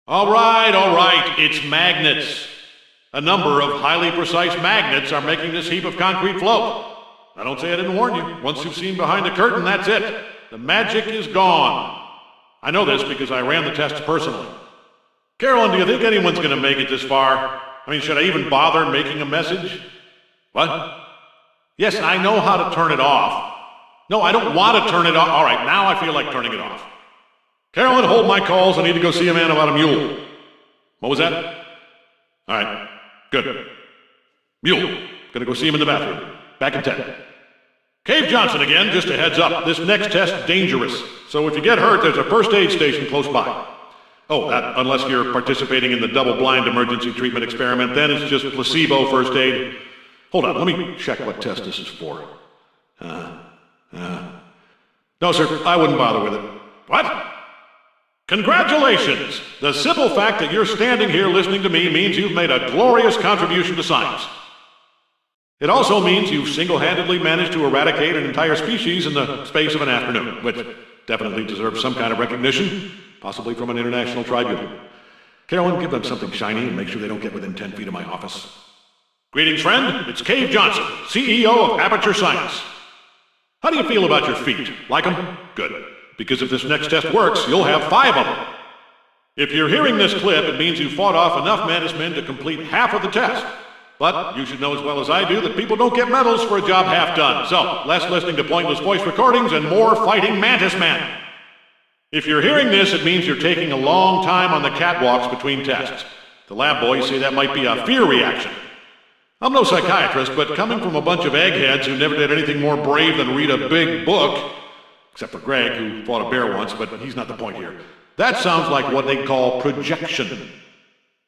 All right, it's magnets. A number of highly precise magnets are making this heap of concrete float. I don't say I didn't warn you. Once you've seen behind the curtain, that's it. The magic is gone. I know this because I ran the tests personally. Carolyn, do you think anyone's going to make it this far? I mean, should I even bother making a message? What? Yes, I know how to turn it off. No, I don't want to turn it off. All right, now I feel like turning it off. Carolyn, hold my calls. I need to go see a man about a mule. What was that? All right, good. Mule. Gonna go see him in the bathroom. Back in 10. Cave Jonson again, just a heads up. This next test, dangerous. So if you get hurt, there's a first aid station close by. Oh, unless you're participating in the double-blind emergency treatment experiment, then it's just placebo first aid. Hold on, let me check what test this is for. No, sir, I wouldn't bother with it. What? Congratulations! The simple fact that you're standing here listening to me means you've made a glorious contribution to science. It also means you've single-handedly managed to eradicate an entire species in the space of an afternoon, which definitely deserves some kind of recognition, possibly from an international tribunal. Carolyn, give them something shiny and make sure they don't get within 10 feet of my office. Greetings, friend. It's Cave Jonson, CEO of Aperture Science. How do you feel about your feet? Like them? Good. Because if this next test works, you'll have 5 of them. If you're hearing this clip, it means you fought off enough mantis men to complete half of the test. But you should know as well as I do that people don't get medals for a job half done. So, less listening to pointless voice recordings and more fighting mantis men. If you're hearing this, it means you're taking a long time on the catwalks between tests. The lab boys say that might be a fear reaction. I'm no psychiatrist, but coming from a bunch of eggheads who never did anything more brave than read a big book, except for Greg, who fought a bear once, but he's not the point here. That sounds like what they call projection.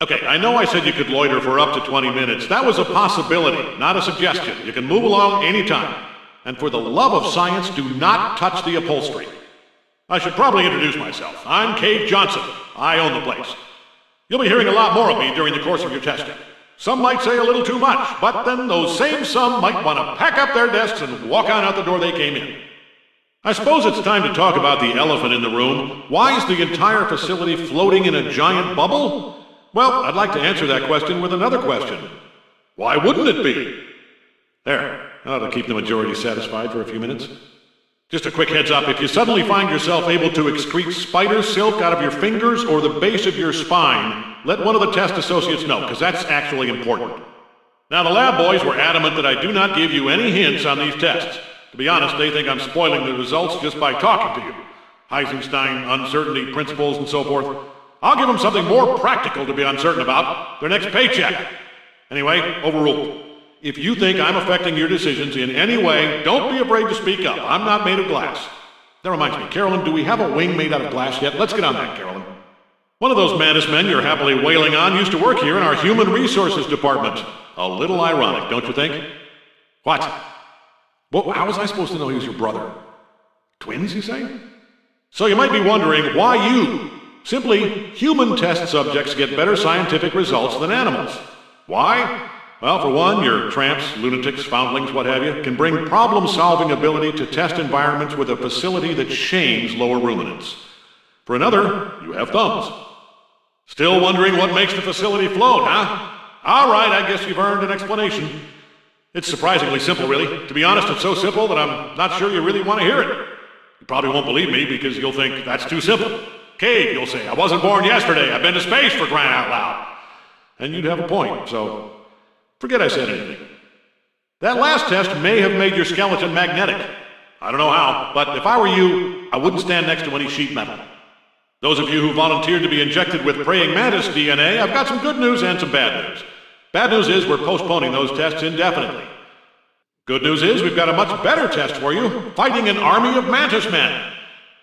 Okay, I know I said you could loiter for up to 20 minutes. That was a possibility, not a suggestion. You can move along anytime. And for the love of science, do not touch the upholstery. I should probably introduce myself. I'm Cave Jonson. I own the place. You'll be hearing a lot more of me during the course of your testing. Some might say a little too much, but then those same some might want to pack up their desks and walk on out the door they came in. I suppose it's time to talk about the elephant in the room. Why is the entire facility floating in a giant bubble? Well, I'd like to answer that question with another question. Why wouldn't it be? There, that'll keep the majority satisfied for a few minutes. Just a quick heads up, if you suddenly find yourself able to excrete spider silk out of your fingers or the base of your spine, let one of the test associates know, because that's actually important. Now, the lab boys were adamant that I do not give you any hints on these tests. To be honest, they think I'm spoiling the results just by talking to you. Heisenstein, uncertainty, principles, and so forth. I'll give them something more practical to be uncertain about, their next paycheck. Anyway, overruled. If you think I'm affecting your decisions in any way, don't be afraid to speak up. I'm not made of glass. That reminds me, Carolyn, do we have a wing made out of glass yet? Let's get on that, Carolyn. One of those mantis men you're happily wailing on used to work here in our human resources department. A little ironic, don't you think? What? Well, how was I supposed to know he was your brother? Twins, you say? So you might be wondering, why you? Simply, human test subjects get better scientific results than animals. Why? Well, for one, your tramps, lunatics, foundlings, what have you, can bring problem-solving ability to test environments with a facility that shames lower ruminants. For another, you have thumbs. Still wondering what makes the facility float, huh? All right, I guess you've earned an explanation. It's surprisingly simple, really. To be honest, it's so simple that I'm not sure you really want to hear it. You probably won't believe me because you'll think that's too simple. Cave, you'll say, I wasn't born yesterday. I've been to space for crying out loud. And you'd have a point, so forget I said anything. That last test may have made your skeleton magnetic. I don't know how, but if I were you, I wouldn't stand next to any sheet metal. Those of you who volunteered to be injected with praying mantis DNA, I've got some good news and some bad news. Bad news is we're postponing those tests indefinitely. Good news is we've got a much better test for you, fighting an army of mantis men.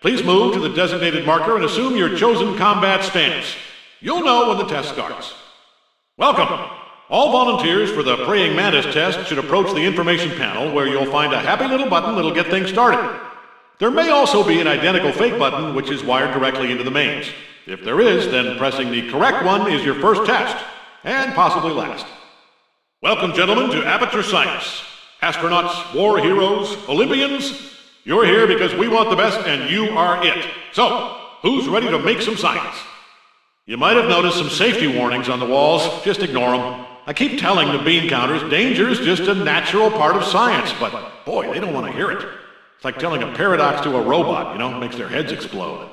Please move to the designated marker and assume your chosen combat stance. You'll know when the test starts. Welcome. All volunteers for the praying mantis test should approach the information panel where you'll find a happy little button that'll get things started. There may also be an identical fake button which is wired directly into the mains. If there is, then pressing the correct one is your first test, and possibly last. Welcome, gentlemen, to Aperture Science. Astronauts, war heroes, Olympians, you're here because we want the best and you are it. So, who's ready to make some science? You might have noticed some safety warnings on the walls. Just ignore them. I keep telling the bean counters danger is just a natural part of science, but boy, they don't want to hear it. It's like telling a paradox to a robot, makes their heads explode.